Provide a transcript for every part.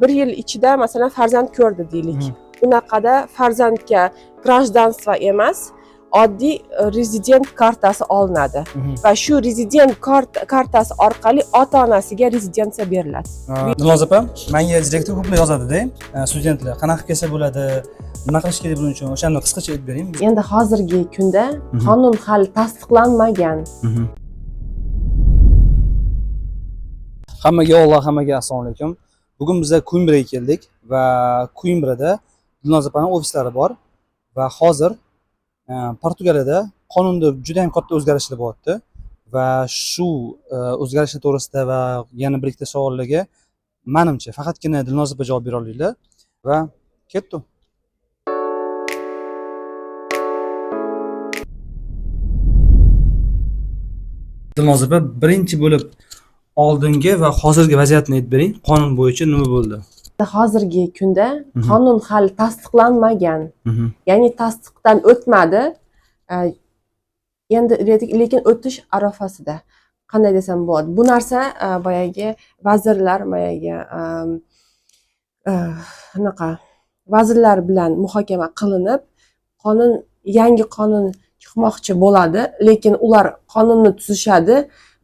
bir yil ichida masalan farzand ko'rdi deylik. Unaqada farzandga grajdanstvo emas, oddiy rezident kartasi olinadi va shu rezident kartasi orqali ota-onasiga rezidensiya beriladi. Dilnoza opa, menga direktor ko'plar yozadi-da, studentlar qanaqa kelsa bo'ladi, nima qilish kerak buning uchun? O'shani qisqacha aytib bering. Endi hozirgi kunda qonun hali tasdiqlanmagan. Hammaga assalomu alaykum. Bugun biz Coimbraga keldik va Coimbrada Dilnoza opaning ofislari bor va hozir Portugaliyada qonunda juda ham katta o'zgarishlar bo'lyapti va shu o'zgarishlar to'g'risida va yana bir ikkita savollarga menimcha faqatgina Dilnoza opa javob bera olinglar va ketdi. Dilnoza opa, birinchi bo'lib oldingi va hozirgi vaziyatni aytib bering. Qonun bo'yicha nima bo'ldi? Hozirgi kunda qonun hali tasdiqlanmagan. Ya'ni tasdiqdan o'tmadi. Endi lekin o'tish arafasida. Qanday desam bo'ladi? Bu narsa boyagi vazirlar, vazirlar bilan muhokama qilinib, yangi qonun chiqmoqchi bo'ladi, lekin ular qonunni tuzishadi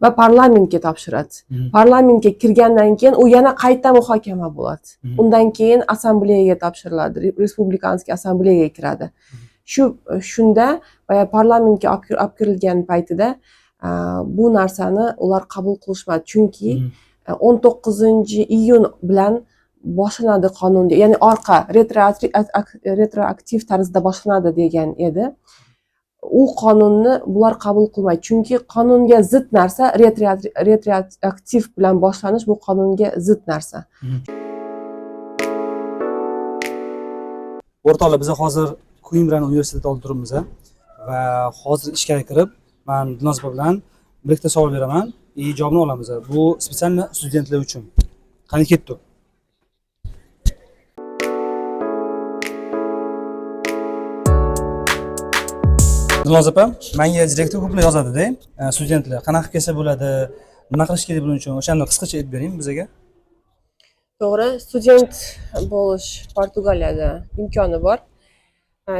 va parlamentga topshiradi. Parlamentga kirgandan keyin u yana qayta muhokama bo'ladi. Undan keyin assambleyaga topshiriladi, respublikanskiy assambleyaga kiradi. Shunda parlamentga olib kirilgan paytida bu narsani ular qabul qilishmadi, chunki 19-iyun bilan boshlanadi qonun, ya'ni retroaktiv tarzda boshlanadi degan edi. U qonunni bular qabul qilmaydi, chunki qonunga zid narsa, retroaktiv bilan boshlanish bu qonunga zid narsa. O'rtoqlar, biz hozir Coimbra universitetida olib turibmiz va hozir ishga kirib, men Dilnoza opa bilan bir ikkita savol beraman, javobini olamiz. Bu spesial studentlar uchun. Qani ketdi. Dilnoza opa, menga direktor ko'plar yozadi-da, studentlar qanaqa kelsa bo'ladi, nima qilish kerak buning uchun? O'shani qisqacha aytib bering bizga. To'g'ri, student bo'lish Portugaliyada imkoni bor.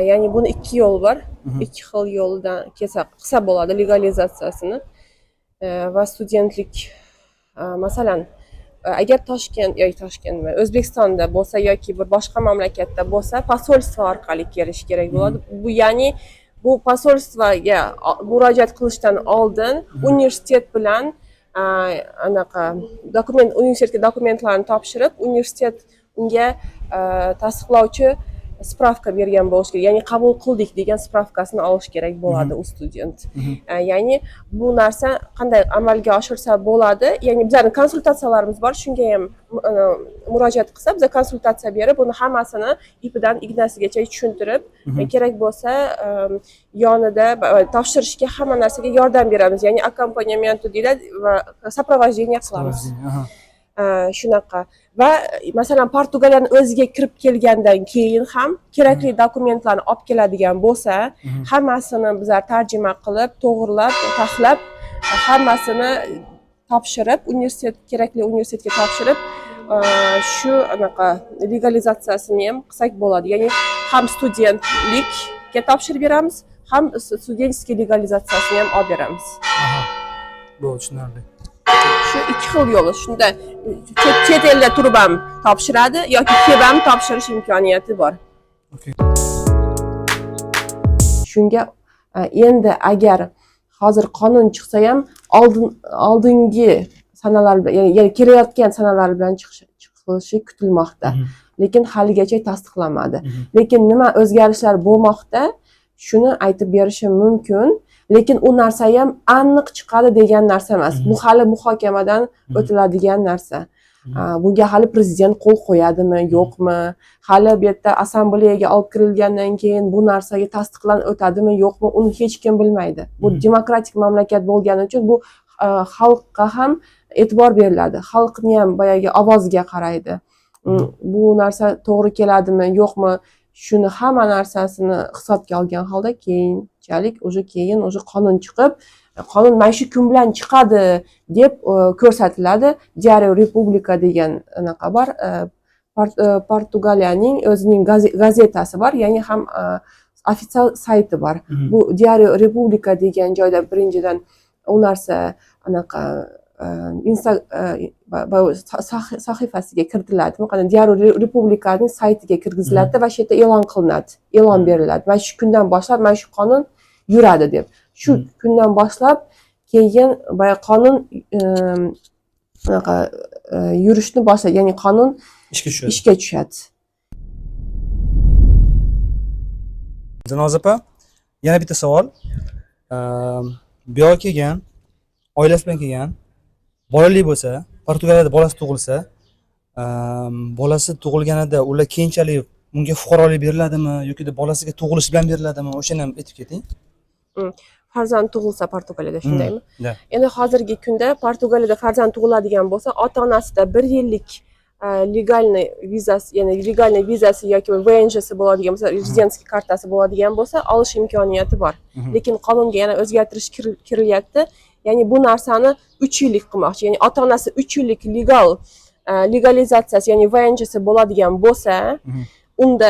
Ya'ni buni ikki yo'l bor. Ikki xil yo'ldan qilsa bo'ladi legalizatsiyasini. Va studentlik masalan agar Toshkent O'zbekistonda bo'lsa yoki bir boshqa mamlakatda bo'lsa, posolstvo orqali kelish kerak bo'ladi. Bu ya'ni bu posolstvoga murojaat qilishdan oldin universitet bilan universitetga dokumentlarni topshirib, universitet unga tasdiqlovchi spravka bergan bo'lishi kerak. Ya'ni qabul qildik degan spravkasini olish kerak bo'ladi u student. Ya'ni bu narsa qanday amalga oshirsa bo'ladi? Ya'ni bizning konsultatsiyalarimiz bor, shunga ham murojaat qilsa, biz konsultatsiya berib, uni hammasini ipidan ignasigacha tushuntirib, kerak bo'lsa yonida topshirishga hamma narsaga yordam beramiz. Ya'ni akkompanyementu deyiladi va soprovождение qilamiz. Shunaqa. Va masalan Portugaliyani o'ziga kirib kelgandan keyin ham kerakli dokumentlarni olib keladigan bo'lsa, hammasini bizlar tarjima qilib, to'g'rilab, tahlab, hammasini topshirib, kerakli universitetga topshirib, shu legalizatsiyasini ham qilsak bo'ladi. Ya'ni ham studentlikka topshirib beramiz, ham studentskiy legalizatsiyasini ham olib beramiz. Bu tushunarli. Shu ikki xil yo'li. Shunda chet elda turib ham topshiradi yoki kelib ham topshirish imkoniyati bor. Shunga endi agar hozir qonun chiqsa ham oldingi sanalar bilan, ya'ni kelayotgan sanalar bilan chiqishi kutilmoqda. Lekin haligacha tasdiqlanmadi. Lekin nima o'zgarishlar bo'lmoqda, shuni aytib berishim mumkin. Lekin u narsa ham aniq chiqadi degan narsa emas. Bu hali muhokamadan o'tiladigan narsa. Bunga hali prezident qo'l qo'yadimi, yo'qmi? Hali bu yerda assambleyaga olib kirilgandan keyin bu narsaga tasdiqlanib o'tadimi, yo'qmi? Uni hech kim bilmaydi. Bu demokratik mamlakat bo'lgani uchun bu xalqqa ham e'tibor beriladi. Xalqni ham boyagi ovoziga qaraydi. Bu narsa to'g'ri keladimi, yo'qmi? Shuni hamma narsasini hisobga olgan holda keyinchalik keyin qonun chiqib, qonun mana shu kun bilan chiqadi deb ko'rsatiladi. Diario Republika degan anaqa bor, Portugaliyaning o'zining gazetasi bor, ya'ni ham ofitsial sayti bor. Bu Diario Republika degan joyda birinchidan u narsa anaqa sahifasiga kiritiladi. Qanday Diario Republikaning saytiga kirgiziladi va shu yerda e'lon qilinadi, e'lon beriladi. Va shu kundan boshlab mana shu qonun yuradi deb. Shu kundan boshlab keyin boya qonun anaqa yurishni boshlaydi, ya'ni qonun ishga tushadi. Dinoz opa, yana bitta savol. Bu yoqqa kelgan, oilasi bilan kelgan, bolali bo'lsa, Portugaliyada bolasi tug'ilsa, bolasi tug'ilganida ular keyinchalik unga fuqarolik beriladimi yoki bolasiga tug'ilishi bilan beriladimi? O'shani ham aytib keting. Farzand tug'ilsa Portugaliyada shundaymi? Endi hozirgi kunda Portugaliyada farzand tug'iladigan bo'lsa, ota-onasida 1 yillik legalniy vizasi, ya'ni legalniy vizasi yoki VNJ'si bo'ladigan bo'lsa, rezidentskiy kartasi bo'ladigan bo'lsa, olish imkoniyati bor. Lekin qonunga yana o'zgartirish kirilyapti. Ya'ni bu narsani 3 yillik qilmoqchi. Ya'ni ota-onasi 3 yillik legalizatsiyasi, ya'ni VNJ'si bo'ladigan bo'lsa, unda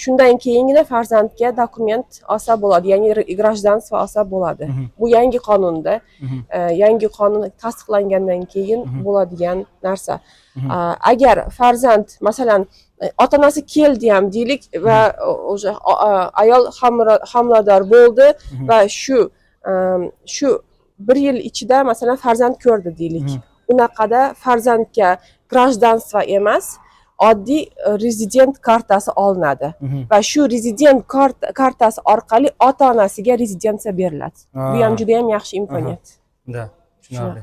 shundan keyingina farzandga dokument olsa bo'ladi, ya'ni grajdanstvo olsa bo'ladi. Bu yangi qonunda, yangi qonun tasdiqlangandan keyin bo'ladigan narsa. Agar farzand, masalan, ota-onasi keldi ham deylik va o'sha ayol homilador bo'ldi va shu 1 yil ichida masalan farzand ko'rdi deylik. Unaqada farzandga grajdanstvo emas, oddiy rezident kartasi olinadi va shu rezident kartasi orqali ota-onasiga rezidensiya beriladi. Bu ham juda ham yaxshi imkoniyat. Da, tushunarli.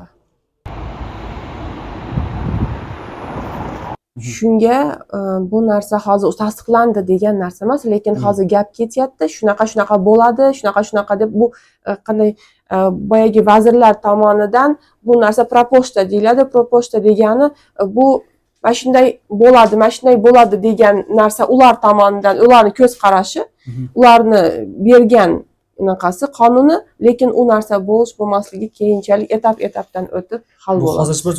Shunga bu narsa hozir tasdiqlandi degan narsa emas, lekin hozir gap ketyapti, shunaqa bo'ladi, shunaqa deb bu qanday boyagi vazirlar tomonidan bu narsa propochta deyiladi. Propochta degani bu mana shunday bo'ladi degan narsa ular tomonidan, ularning ko'z qarashi, ularni bergan unaqasi qonuni, lekin u narsa bo'lmasligi keyinchalik etapdan o'tib hal bo'ladi. Bu hozir bir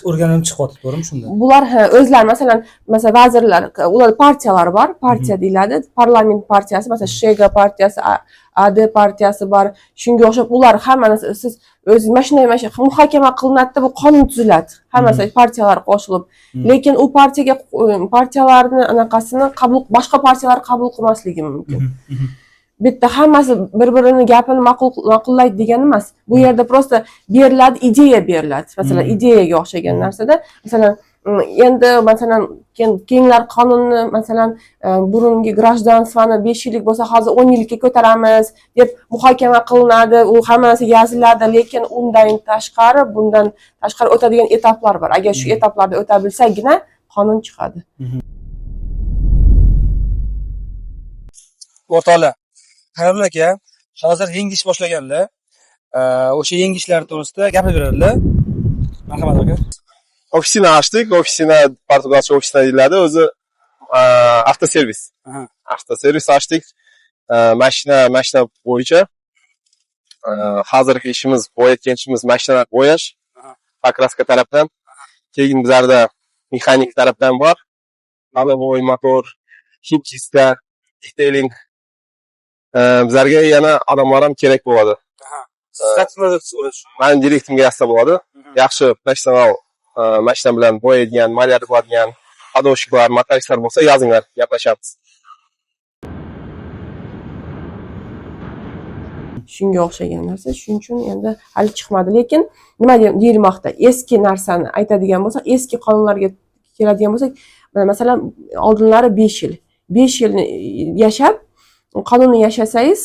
o'rganib chiqyapti, to'g'rimi shunda? Bular o'zlari masalan vazirlar, ular partiyalar bor, partiya deyiladi, parlament partiyasi, masalan Shega partiyasi, AD partiyasi bor. Shunga o'xshab ular hammasi siz o'zingiz mana shunday muhokama qilinadi, bu qonun tuziladi. Hammasi partiyalar qo'shilib. Lekin u partiyalarning anaqasini boshqa partiyalar qabul qilmasligi mumkin. Bitta hammasi bir-birini gapini ma'qullaydi degani emas. Bu yerda prosta beriladi, ideya beriladi. Masalan, ideyaga o'xshagan narsada, masalan, endi masalan keyinlar qonunni masalan burungi grajdanstvoni 5 yillik bo'lsa, hozir 10 yilga ko'taramiz deb muhokama qilinadi, u hammasi yoziladi, lekin bundan tashqari o'tadigan etaplar bor. Agar shu etaplarda o'ta bilsagina qonun chiqadi. O'rtoqlar, xayrli aka, hozir yangi ish boshlaganlar. O'sha yangi ishlar to'g'risida gapirib beradilar. Marhamat aka. Ofisini ochdik. Ofisini portugalcha ofisina deyiladi. O'zi avtoservis. Avtoservis ochdik. Mashina bo'yicha. Hozirgi ishimiz, bo'yayotgan ishimiz mashinalar bo'yash. Pokraska tarafdan. Keyin bizlarda mexanik tarafdan bor. Halovoy motor, himchista, detailing. Bizlarga yana odamlar ham kerak bo'ladi. Meni direktimga yozsa bo'ladi. Yaxshi professional mashina bilan bo'yaydigan, malyar qiladigan hadoshiklar, motoristlar bo'lsa yozinglar, gaplashamiz. Shunga o'xshagan narsa, shuning uchun endi hali chiqmadi. Lekin nima deyilmoqda? Eski narsani aytadigan bo'lsak, eski qonunlarga keladigan bo'lsak, masalan, oldinlari 5 yil. 5 yilni yashab, qonunni yashasangiz,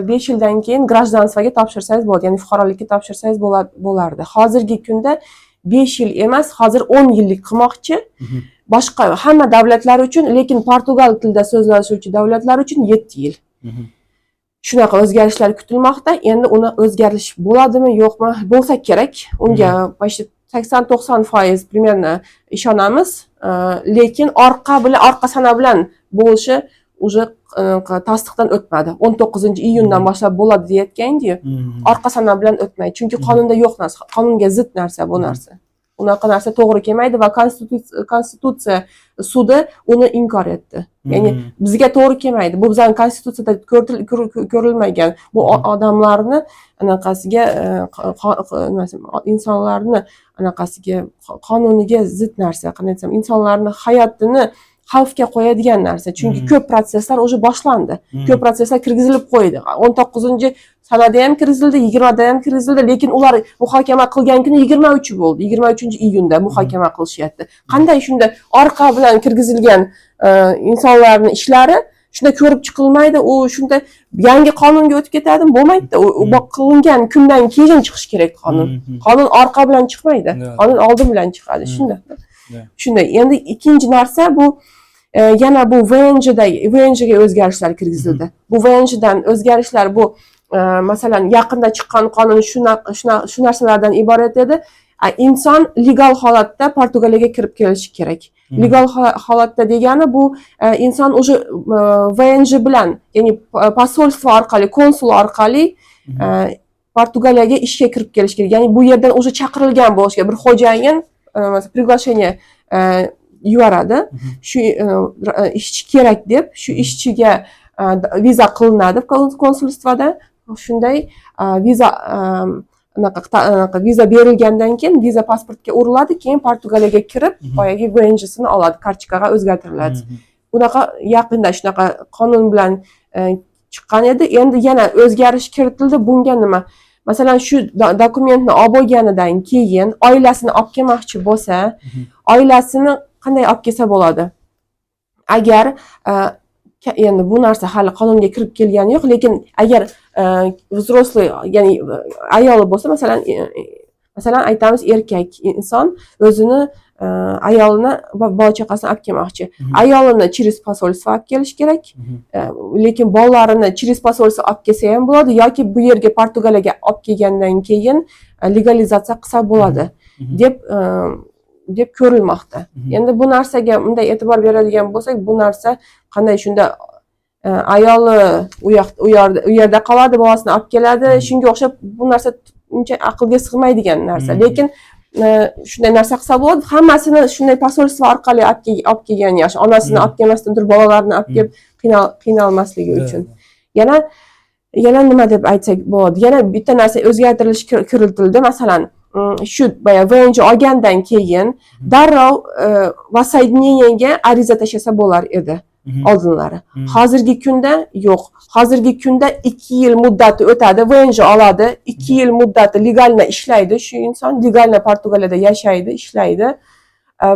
5 yildan keyin grajdanstvoga topshirsangiz bo'ladi, ya'ni fuqarolikka topshirsangiz bo'lardi. Hozirgi kunda 5 yil emas, hozir 10 yillik qilmoqchi. Boshqa hamma davlatlar uchun, lekin Portugal tilida so'zlashuvchi davlatlar uchun 7 yil. Shunaqa o'zgarishlar kutilmoqda. Endi uni o'zgarish bo'ladimi, yo'qmi? Bo'lsa kerak. Unga 80-90% примерно ishonamiz. Lekin orqa sana bilan bo'lishi уже tasdiqdan o'tmadi. 19-iyundan boshlab bo'ladi deyotgan-ku. Orqa sana bilan o'tmaydi. Chunki qonunda yo'q narsa, qonunga zid narsa bu narsa. unaqa narsa to'g'ri kelmaydi va konstitutsiya sudi uni inkor etdi. Ya'ni bizga to'g'ri kelmaydi. Bu bizning konstitutsiyada ko'rilmagan. Bu odamlarni anaqasiga insonlarni anaqasiga qonuniga zid narsa, qanday desam, insonlarni hayotini xavfga qo'yadigan narsa. Chunki ko'p proseslar уже boshlandi. Ko'p proseslar kirgizilib qo'ydi. 19-sanada ham kirgizildi, 20da ham kirgizildi, lekin ular muhokama qilgan kuni 23 bo'ldi. 23-iyunda muhokama qilishyapti. Qanday shunda orqa bilan kirgizilgan insonlarning ishlari shunda ko'rib chiqilmaydi, u shunda yangi qonunga o'tib ketadimi? Bo'lmaydi. U qilingan kundan keyin chiqish kerak qonun. Qonun orqa bilan chiqmaydi. Qonun oldin bilan chiqadi. Shunday. Endi ikkinchi narsa bu yana bu VNJga o'zgarishlar kirgizildi. Bu VNJdan o'zgarishlar bu masalan yaqinda chiqqan qonun shu narsalardan iborat edi. Inson legal holatda Portugaliyaga kirib kelishi kerak. Legal holatda degani bu inson o'sha VNJ bilan, ya'ni posolstvo orqali, konsul orqali Portugaliyaga ishga kirib kelish kerak. Ya'ni bu yerdan o'sha chaqirilgan bo'lishi kerak. Bir xo'jayin приглашение yuboradi. Shu ishchi kerak deb, shu ishchiga viza qilinadi konsulstvoda. Shunday viza berilgandan keyin viza pasportga uriladi, keyin Portugaliyaga kirib, boyagi VNJsini oladi, kartchkaga o'zgartiriladi. Bunaqa yaqinda shunaqa qonun bilan chiqqan edi. Endi yana o'zgarish kiritildi. Bunga nima? Masalan, shu dokumentni olib bo'lganidan keyin oilasini olib kelmoqchi bo'lsa, oilasini qanday olib kelsa bo'ladi? Agar endi bu narsa hali qonunga kirib kelgani yo'q, lekin agar взрослый, ya'ni ayoli bo'lsa, masalan aytamiz, erkak inson o'zini ayolini bola chaqasini olib kelmoqchi. Ayolini через посольство olib kelish kerak. Lekin bolalarini через посольство olib kelsa ham bo'ladi yoki bu yerga Portugaliyaga olib kelgandan keyin legalizatsiya qilsa bo'ladi deb ko'rilmoqda. Endi bu narsaga bunday e'tibor beradigan bo'lsak, bu narsa qanday shunda ayoli u yerda qoladi, bolasini olib keladi. Shunga o'xshab bu narsa uncha aqlga sig'maydigan narsa. Lekin shunday narsa qilsa bo'ladi. Hammasini shunday posolstvo orqali olib kelgan yaxshi. Onasini olib kelmasdan turib bolalarini olib kelib qiynalmasligi uchun. Yana nima deb aytsak bo'ladi? Yana bitta narsa o'zgartirish kiritildi. Masalan, shu VNJ olgandan keyin darrov воссоединениyaga ariza tashlasa bo'lar edi oldinlari. Hozirgi kunda yo'q. Hozirgi kunda 2 yil muddati o'tadi, VNJ oladi, 2 yil muddati legalna ishlaydi, shu inson legalna Portugaliyada yashaydi, ishlaydi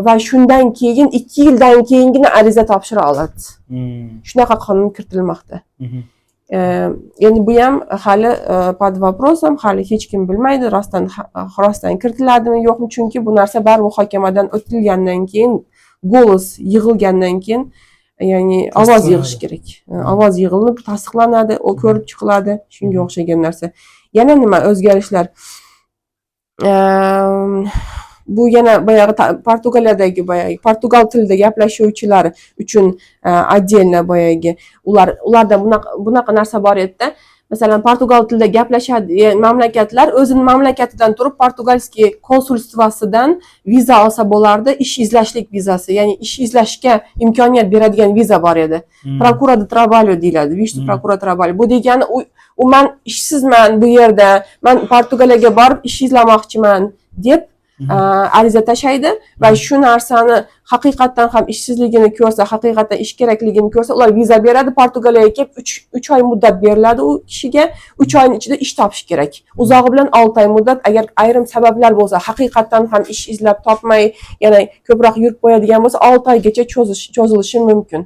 va shundan keyin 2 yildan keyingina ariza topshira oladi. Shunaqa qonun kiritilmoqda. Endi bu ham hali pod vопросом, hali hech kim bilmaydi, rostdan kiritiladimi yo'qmi, chunki bu narsa bar muhokamadan o'tilgandan keyin, go'los yig'ilgandan keyin, ya'ni ovoz yig'ish kerak. Ovoz yig'ilib tasdiqlanadi, o ko'rib chiqiladi, shunga o'xshagan narsa. Yana nima o'zgarishlar? Bu yana boyagi Portugaliyadagi Portugal tilida gaplashuvchilar uchun отдельно boyagi ularda bunaqa narsa bor edi. Masalan, Portugal tilida gaplashadi mamlakatlar o'zining mamlakatidan turib portugalskiy konsulstvosidan viza olsa bo'lardi, ish izlashlik vizasi, ya'ni ish izlashga imkoniyat beradigan viza bor edi. Procura de trabalho deyiladi, Visto Procura Trabalho. Bu degani u men ishsizman bu yerda, men Portugaliyaga borib ish izlamoqchiman deb ariza tashlaydi va shu narsani haqiqatan ham ishsizligini ko'rsa, haqiqatan ish kerakligini ko'rsa, ular viza beradi, Portugaliyaga kelib 3 oy muddat beriladi u kishiga. 3 oyning ichida ish topish kerak. Uzog'i bilan 6 oy muddat, agar ayrim sabablar bo'lsa, haqiqatan ham ish izlab topmay, yana ko'proq yurib qo'yadigan bo'lsa, 6 oygacha cho'zilishi mumkin.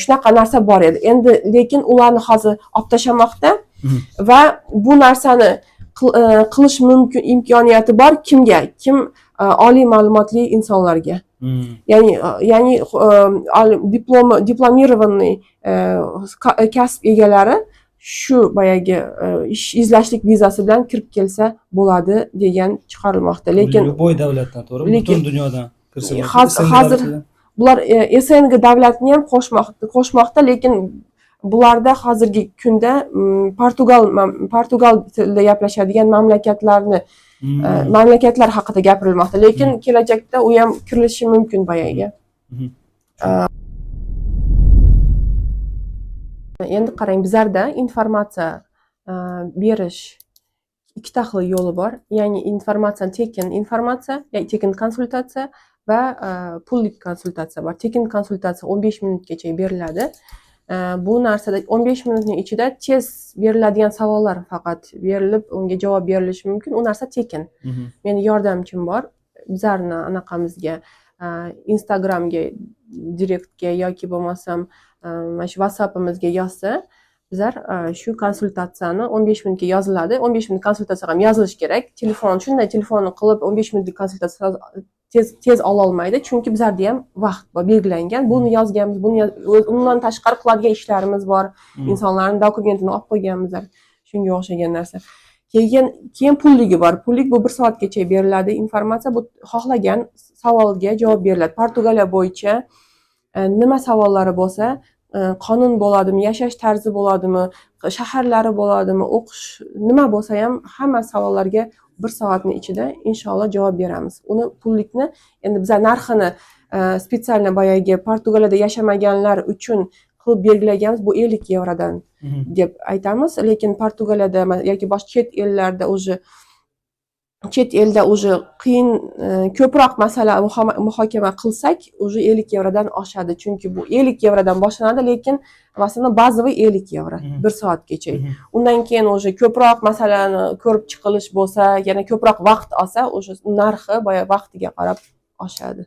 Shunaqa narsa bor edi. Endi lekin ularni hozir olib tashlamoqda va bu narsani qilish mumkin imkoniyati bor kimga? Kim oliy ma'lumotli insonlarga. Ya'ni diplomированный kasb egalari shu boyagi ish izlashlik vizasi bilan kirib kelsa bo'ladi degan chiqarilmoqda. Lekin любой davlatdan, to'g'rimi? Butun dunyodan kirsa bo'ladi. Hozir bular SNG davlatini ham qo'shmoqda, lekin bularda hozirgi kunda Portugal tilida gaplashadigan mamlakatlarni mamlakatlar haqida gapirilmoqda, lekin kelajakda u ham kirilishi mumkin boyaga. Endi qarang, bizlarda informatsiya berish ikkita xil yo'li bor. Ya'ni tekin informatsiya, ya'ni tekin konsultatsiya va pulli konsultatsiya bor. Tekin konsultatsiya 15 minutgacha beriladi. Bu narsada 15 minutning ichida tez beriladigan savollar faqat berilib, unga javob berilishi mumkin. U narsa tekin. Meni yordamchim bor. Bizlarni anaqamizga Instagramga, direktga yoki bo'lmasam mana shu WhatsAppimizga yozsa, bizlar shu konsultatsiyani 15 minutga yoziladi. 15 minut konsultatsiya ham yozilishi kerak. Shunday telefonni qilib 15 minutlik konsultatsiya tez ola olmaydi, chunki bizlarda ham vaqt bor, belgilangan. Buni yozganmiz, undan tashqari qiladigan ishlarimiz bor. Insonlarning dokumentini olib qo'yganmizlar, shunga o'xshagan narsa. Keyin pulligi bor. Pullik bu 1 soatgacha beriladi informatsiya. Bu xohlagan savolga javob beriladi. Portugaliya bo'yicha nima savollari bo'lsa, qonun bo'ladimi, yashash tarzi bo'ladimi, shaharlari bo'ladimi, o'qish, nima bo'lsa ham hamma savollarga 1 soatning ichida inshaalloh javob beramiz. Uni pullikni endi bizlar narxini spetsialni boyagi Portugaliyada yashamaganlar uchun qilib belgilaganmiz. Bu 50 yevrodan deb aytamiz, lekin Portugaliyada yoki boshqa chet elda qiyin, ko'proq masala muhokama qilsak, 50 yevrodan oshadi. Chunki bu 50 yevrodan boshlanadi, lekin masalan bazaviy 50 yevro 1 soatgacha. Undan keyin ko'proq masalani ko'rib chiqilish bo'lsa, yana ko'proq vaqt olsa, narxi boya vaqtiga qarab oshadi.